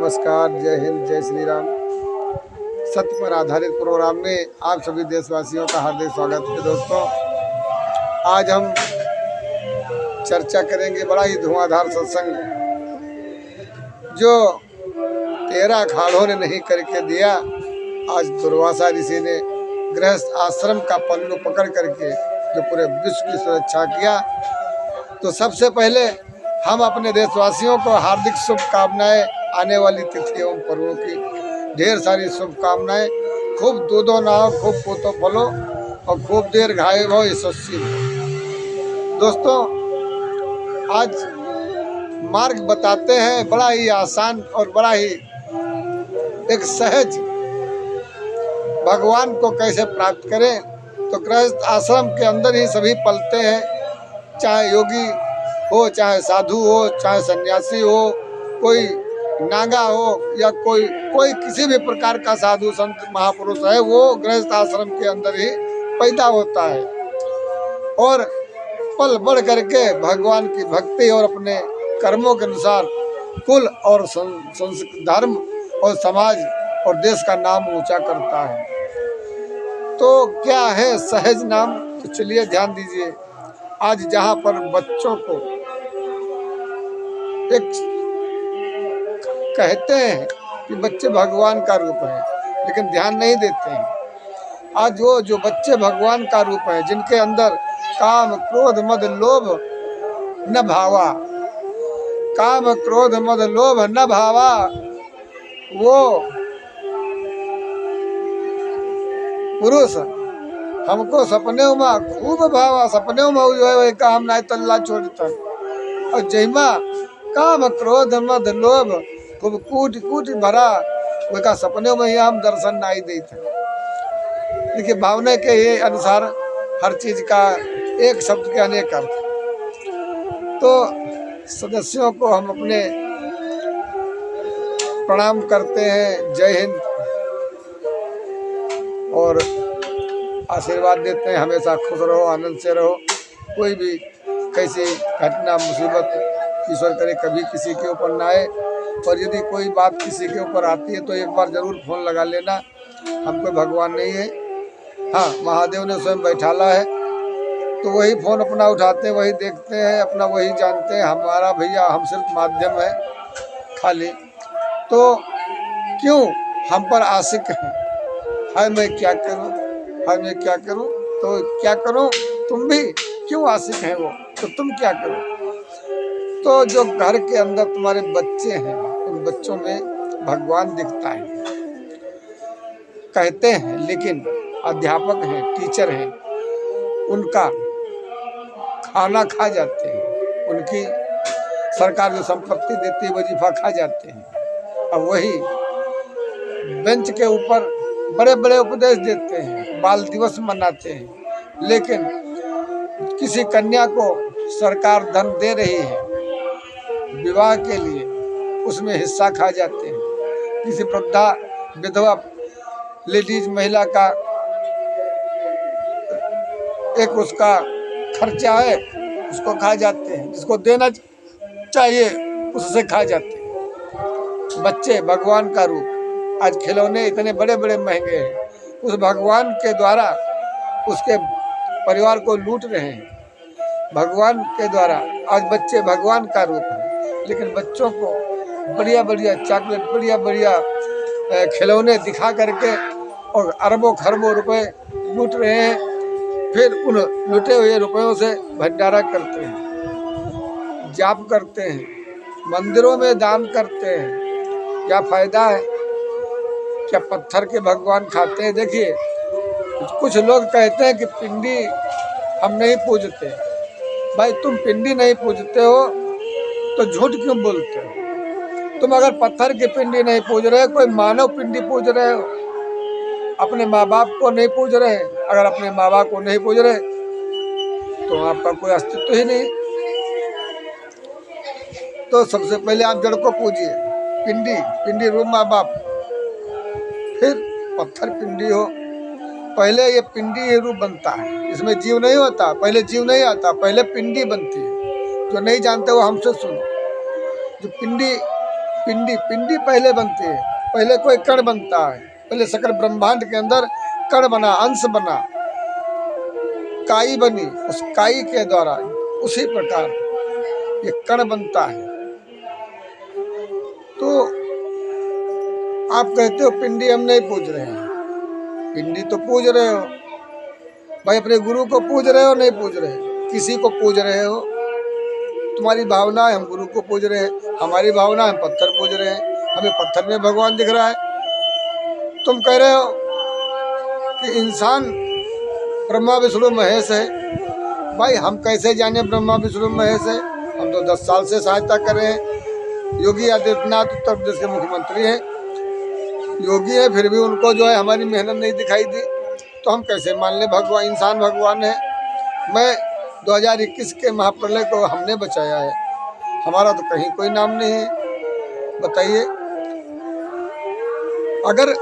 नमस्कार, जय हिंद, जय श्री राम। सत्य पर आधारित प्रोग्राम में आप सभी देशवासियों का हार्दिक स्वागत है। दोस्तों, आज हम चर्चा करेंगे बड़ा ही धुआंधार सत्संग जो 13 अखाड़ों ने नहीं करके दिया। आज दुर्वासा ऋषि ने गृहस्थ आश्रम का पल्लू पकड़ करके जो पूरे विश्व की सुरक्षा किया। तो सबसे पहले हम अपने देशवासियों को हार्दिक शुभकामनाएं, आने वाली तिथि एवं पर्वों की ढेर सारी शुभकामनाएं। खूब दूधो नहाओ, खूब पोतो फलो और खूब देर घाये हो यशस्वी। दोस्तों, आज मार्ग बताते हैं बड़ा ही आसान और बड़ा ही एक सहज, भगवान को कैसे प्राप्त करें। तो गृहस्थ आश्रम के अंदर ही सभी पलते हैं, चाहे योगी हो, चाहे साधु हो, चाहे सन्यासी हो, कोई नागा हो या कोई किसी भी प्रकार का साधु संत महापुरुष है, वो गृहस्थ आश्रम के अंदर ही पैदा होता है और पल बढ़ करके भगवान की भक्ति और अपने कर्मों के अनुसार कुल और धर्म और समाज और देश का नाम ऊंचा करता है। तो क्या है सहज नाम? तो चलिए ध्यान दीजिए। आज जहाँ पर बच्चों को एक कहते हैं कि बच्चे भगवान का रूप है, लेकिन ध्यान नहीं देते हैं। आज वो जो बच्चे भगवान का रूप है, जिनके अंदर काम क्रोध मद लोभ न भावा, काम क्रोध मद लोभ न भावा, वो पुरुष हमको सपने में खूब भावा। सपने में जो है वही काम ना तल्ला छोड़ता। और जहिमा काम क्रोध मद लोभ खूब कूट कूट भरा, वह सपने में ही हम दर्शन नहीं देते। देखिए, भावना के ये अनुसार हर चीज का एक शब्द के अनेक अर्थ। तो सदस्यों को हम अपने प्रणाम करते हैं, जय हिंद, और आशीर्वाद देते हैं हमेशा खुश रहो, आनंद से रहो। कोई भी कैसी घटना मुसीबत ईश्वर करे कभी किसी के ऊपर ना आए। और यदि कोई बात किसी के ऊपर आती है तो एक बार जरूर फोन लगा लेना। हम कोई भगवान नहीं है। हाँ, महादेव ने स्वयं बैठाला है, तो वही फोन अपना उठाते हैं, वही देखते हैं, अपना वही जानते हैं। हमारा भैया, हम सिर्फ माध्यम है खाली। तो क्यों हम पर आशिक हैं? हाय मैं क्या करूं, हाय मैं क्या करूं। तो क्या करूं? तुम भी क्यों आशिक हैं वो, तो तुम क्या करो? तो जो घर के अंदर तुम्हारे बच्चे हैं, उन बच्चों में भगवान दिखता है कहते हैं, लेकिन अध्यापक हैं, टीचर हैं, उनका खाना खा जाते हैं, उनकी सरकार जो संपत्ति देती है वजीफा खा जाते हैं। अब वही बेंच के ऊपर बड़े बड़े उपदेश देते हैं, बाल दिवस मनाते हैं, लेकिन किसी कन्या को सरकार धन दे रही है विवाह के लिए, उसमें हिस्सा खा जाते हैं। किसी वृद्धा विधवा लेडीज महिला का एक उसका खर्चा है, उसको खा जाते हैं। जिसको देना चाहिए उससे खा जाते हैं। बच्चे भगवान का रूप। आज खिलौने इतने बड़े बड़े महंगे हैं, उस भगवान के द्वारा उसके परिवार को लूट रहे हैं। भगवान के द्वारा आज बच्चे भगवान का रूप है, लेकिन बच्चों को बढ़िया बढ़िया चॉकलेट, बढ़िया बढ़िया खिलौने दिखा करके और अरबों खरबों रुपए लूट रहे हैं। फिर उन लूटे हुए रुपयों से भंडारा करते हैं, जाप करते हैं, मंदिरों में दान करते हैं। क्या फायदा है? क्या पत्थर के भगवान खाते हैं? देखिए, कुछ लोग कहते हैं कि पिंडी हम नहीं पूजते। भाई, तुम पिंडी नहीं पूजते हो तो झूठ क्यों बोलते हो? तुम अगर पत्थर की पिंडी नहीं पूज रहे, कोई मानव पिंडी पूज रहे हो। अपने माँ बाप को नहीं पूज रहे। अगर अपने माँ बाप को नहीं पूज रहे तो आपका कोई अस्तित्व ही नहीं। तो सबसे पहले आप जड़ को पूजिए। पिंडी रूप माँ बाप, फिर पत्थर पिंडी हो। पहले ये पिंडी रूप बनता है, इसमें जीव नहीं होता। पहले जीव नहीं आता, पहले पिंडी बनती है। जो नहीं जानते वो हमसे सुनो। जो पिंडी पिंडी पिंडी पहले बनती है, पहले कोई कण बनता है, पहले सकल ब्रह्मांड के अंदर कण बना, अंश बना, काई बनी, उस काई के द्वारा उसी प्रकार ये कण बनता है। तो आप कहते हो पिंडी हम नहीं पूज रहे हैं, पिंडी तो पूज रहे हो भाई, अपने गुरु को पूज रहे हो नहीं पूज रहे, किसी को पूज रहे हो। तुम्हारी भावना है हम गुरु को पूज रहे हैं, हमारी भावना हम पत्थर पूज रहे हैं, हमें पत्थर में भगवान दिख रहा है। तुम कह रहे हो कि इंसान ब्रह्मा विष्णु महेश है, भाई हम कैसे जाने ब्रह्मा विष्णु महेश है? हम तो 10 साल से सहायता कर रहे हैं। योगी आदित्यनाथ उत्तर प्रदेश के मुख्यमंत्री हैं, योगी है, फिर भी उनको जो है हमारी मेहनत नहीं दिखाई दी, तो हम कैसे मान ले भगवान, इंसान भगवान है। मैं 2021 के महाप्रलय को हमने बचाया है, हमारा तो कहीं कोई नाम नहीं है। बताइए, अगर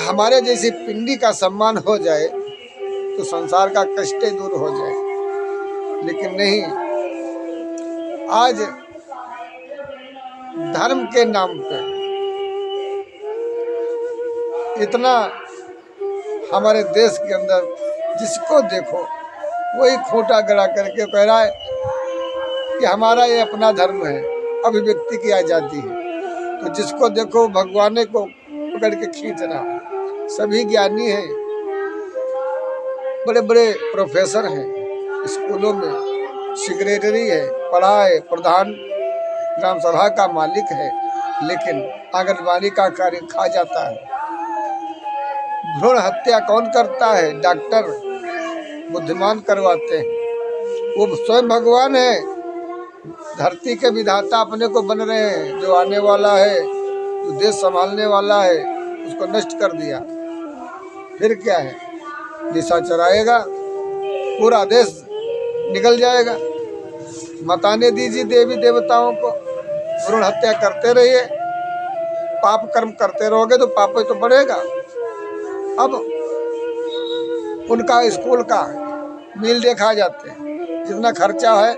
हमारे जैसी पिंडी का सम्मान हो जाए तो संसार का कष्ट दूर हो जाए, लेकिन नहीं। आज धर्म के नाम पे इतना हमारे देश के अंदर जिसको देखो वही खोटा गड़ा करके कह रहा है कि हमारा ये अपना धर्म है, अभिव्यक्ति की आज़ादी है। तो जिसको देखो भगवान को पकड़ के खींच रहा है। सभी ज्ञानी हैं, बड़े बड़े प्रोफेसर हैं, स्कूलों में सेक्रेटरी है, पढ़ा है, प्रधान ग्राम सभा का मालिक है, लेकिन आंगनबाड़ी का कार्य खा जाता है। भ्रूण हत्या कौन करता है? डॉक्टर बुद्धिमान करवाते हैं। वो स्वयं भगवान है, धरती के विधाता अपने को बन रहे हैं। जो आने वाला है, जो देश संभालने वाला है, उसको नष्ट कर दिया। फिर क्या है? दिशा चराएगा, पूरा देश निकल जाएगा। मताने दीजिए देवी देवताओं को, भ्रूण हत्या करते रहिए, पाप कर्म करते रहोगे तो पाप तो बढ़ेगा। अब उनका स्कूल का मील देखा जाते हैं, जितना खर्चा है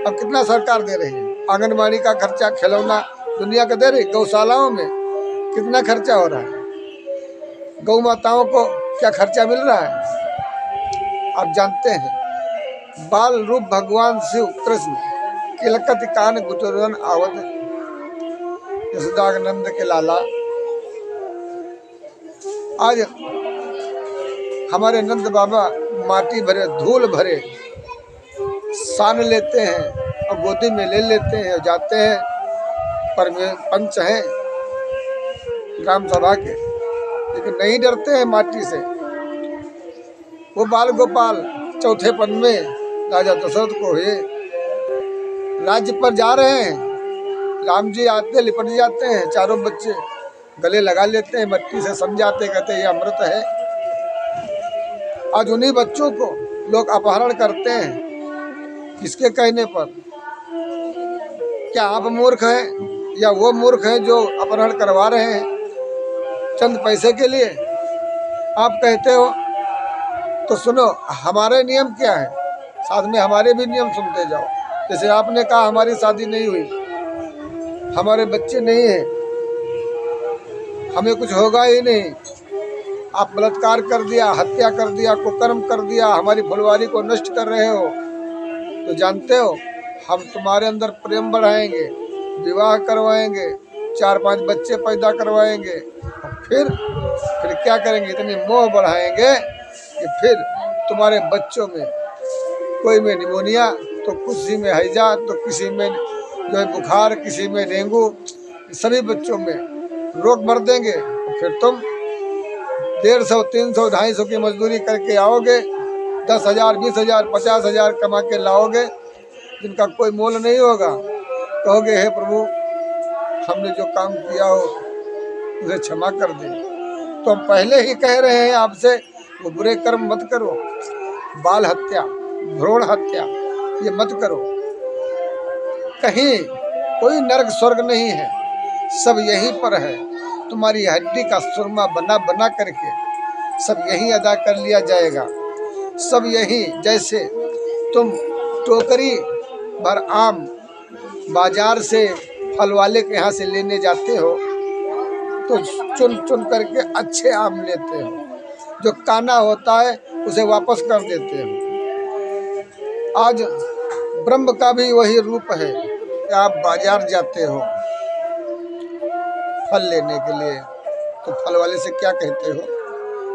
अब कितना सरकार दे रही है। आंगनबाड़ी का खर्चा, खिलौना दुनिया का दे रही, गौशालाओं में कितना खर्चा हो रहा है, गौ माताओं को क्या खर्चा मिल रहा है। आप जानते हैं, बाल रूप भगवान शिव कृष्ण किलकत कान गुटुरन आवत, यशोदानंद के लाला। आज हमारे नंद बाबा माटी भरे, धूल भरे सान लेते हैं और गोदी में ले लेते हैं और जाते हैं। पर पंच हैं ग्राम सभा के, लेकिन नहीं डरते हैं माटी से। वो बाल गोपाल चौथे पन में राजा दशरथ को हुए, राज्य पर जा रहे हैं, राम जी आते लिपट जाते हैं, चारों बच्चे गले लगा लेते हैं, मट्टी से समझाते, कहते ये अमृत है। आज उन्हीं बच्चों को लोग अपहरण करते हैं, किसके कहने पर? क्या आप मूर्ख हैं या वो मूर्ख हैं जो अपहरण करवा रहे हैं चंद पैसे के लिए? आप कहते हो तो सुनो, हमारे नियम क्या है, साथ में हमारे भी नियम सुनते जाओ। जैसे आपने कहा हमारी शादी नहीं हुई, हमारे बच्चे नहीं हैं, हमें कुछ होगा ही नहीं। आप बलात्कार कर दिया, हत्या कर दिया, कुकर्म कर दिया, हमारी फुलवारी को नष्ट कर रहे हो, तो जानते हो हम तुम्हारे अंदर प्रेम बढ़ाएंगे, विवाह करवाएंगे, 4-5 बच्चे पैदा करवाएंगे, और फिर क्या करेंगे? इतनी मोह बढ़ाएंगे कि फिर तुम्हारे बच्चों में कोई में निमोनिया, तो किसी में हैजा, तो किसी में जो है बुखार, किसी में डेंगू, सभी बच्चों में रोग भर देंगे। और फिर तुम 150, 300, 250 की मजदूरी करके आओगे, 10,000, 20,000, 50,000 कमा के लाओगे, जिनका कोई मोल नहीं होगा। कहोगे हे प्रभु, हमने जो काम किया हो उसे क्षमा कर दे। तो हम पहले ही कह रहे हैं आपसे, वो बुरे कर्म मत करो, बाल हत्या, भ्रूण हत्या ये मत करो। कहीं कोई नरक स्वर्ग नहीं है, सब यहीं पर है। तुम्हारी हड्डी का सुरमा बना बना करके सब यहीं अदा कर लिया जाएगा, सब यहीं। जैसे तुम टोकरी भर आम बाजार से फल वाले के यहाँ से लेने जाते हो तो चुन चुन करके अच्छे आम लेते हो, जो काना होता है उसे वापस कर देते हो। आज ब्रह्म का भी वही रूप है कि आप बाजार जाते हो फल लेने के लिए, तो फल वाले से क्या कहते हो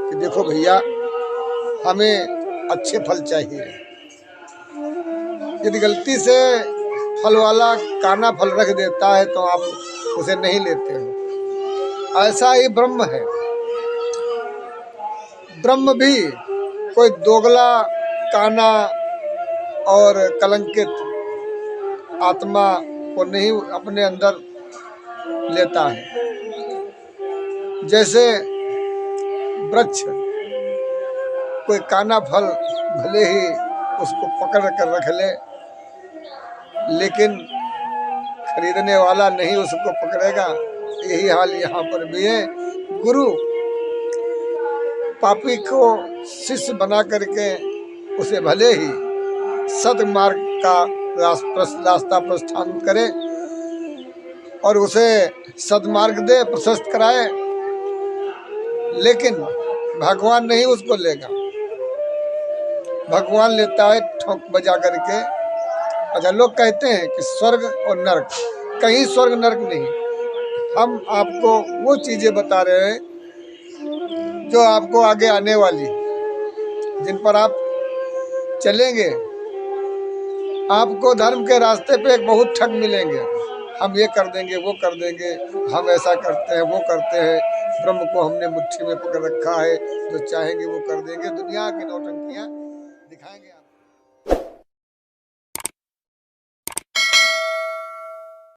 कि देखो भैया हमें अच्छे फल चाहिए। यदि गलती से फल वाला काना फल रख देता है तो आप उसे नहीं लेते हो। ऐसा ही ब्रह्म है। ब्रह्म भी कोई दोगला, काना और कलंकित आत्मा को नहीं अपने अंदर लेता है। जैसे वृक्ष कोई काना फल भले ही उसको पकड़ कर रख ले, लेकिन खरीदने वाला नहीं उसको पकड़ेगा। यही हाल यहाँ पर भी है। गुरु पापी को शिष्य बना करके उसे भले ही सदमार्ग का रास्ता प्रस्थान करे और उसे सदमार्ग दे, प्रशस्त कराए, लेकिन भगवान नहीं उसको लेगा। भगवान लेता है ठोक बजा करके। अच्छा, लोग कहते हैं कि स्वर्ग और नरक, कहीं स्वर्ग नरक नहीं। हम आपको वो चीजें बता रहे हैं जो आपको आगे आने वाली, जिन पर आप चलेंगे। आपको धर्म के रास्ते पे एक बहुत ठग मिलेंगे। हम ये कर देंगे, वो कर देंगे, हम ऐसा करते हैं, वो करते हैं, ब्रह्म को हमने मुट्ठी में पकड़ रखा है, जो चाहेंगे वो कर देंगे। दुनिया की नौटंकियां